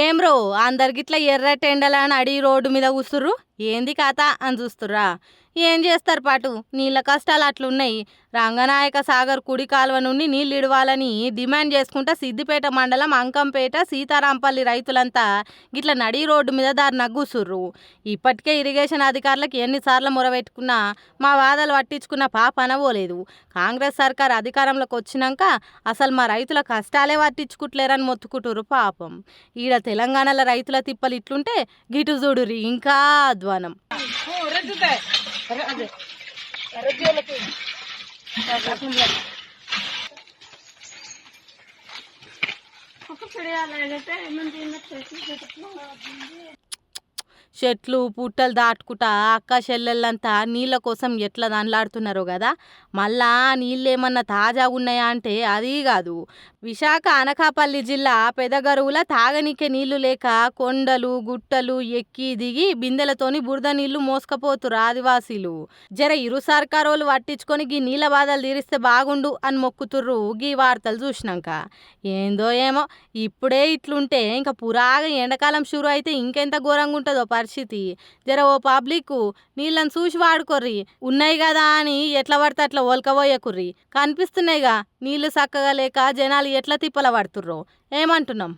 ఏం రో అందరు గిట్ల ఎర్రటెండలని అడిగి రోడ్డు మీద కూస్తుర్రు. ఏంది కథ అని చూస్తుర్రా? ఏం చేస్తారు పాటు, నీళ్ళ కష్టాలు అట్లున్నాయి. రంగనాయక సాగర్ కుడి కాలువ నుండి నీళ్ళు ఇడవాలని డిమాండ్ చేసుకుంటా సిద్దిపేట మండలం అంకంపేట సీతారాంపల్లి రైతులంతా గిట్ల నడి రోడ్డు మీద దారి కూసుర్రు. ఇప్పటికే ఇరిగేషన్ అధికారులకు ఎన్నిసార్లు మొరబెట్టుకున్నా మా వాదలు పట్టించుకున్న పాపనవోలేదు. కాంగ్రెస్ సర్కార్ అధికారంలోకి వచ్చినాక అసలు మా రైతుల కష్టాలే పట్టించుకుంటలేరని మొత్తుకుంటురు పాపం. ఈడ తెలంగాణలో రైతుల తిప్పలు ఇట్లుంటే గిటు చూడురి ఇంకా అధ్వానం. చెట్లు పుట్టలు దాటుకుంటా అక్క చెల్లెళ్ళంతా నీళ్ళ కోసం ఎట్లా దానిలాడుతున్నారో కదా. మళ్ళా నీళ్ళేమన్నా తాజాగా ఉన్నాయా అంటే అది కాదు. విశాఖ అనకాపల్లి జిల్లా పెదగరువుల తాగనీకే నీళ్లు లేక కొండలు గుట్టలు ఎక్కి దిగి బిందెలతోని బురద నీళ్లు మోసుకపోతురు ఆదివాసీలు. జర ఇరు సర్కారోళ్ళు పట్టించుకొని గీ నీళ్ళ బాధలు తీరిస్తే బాగుండు అని మొక్కుతుర్రు గీ వార్తలు చూసినాక. ఏందో ఏమో ఇప్పుడే ఇట్లుంటే ఇంకా పురాగా ఎండాకాలం షురు అయితే ఇంకెంత ఘోరంగా ఉంటుందో పరిస్థితి. జర ఓ పబ్లిక్ నీళ్ళని చూసి వాడుకోర్రి. ఉన్నాయి కదా అని ఎట్లా పడితే అట్లా ఒలకబోయకుర్రి. కనిపిస్తున్నాయిగా నీళ్లు చక్కగా లేక జనాలు ఎట్లా తిప్పల పడుతుర్రో. ఏమంటున్నాం?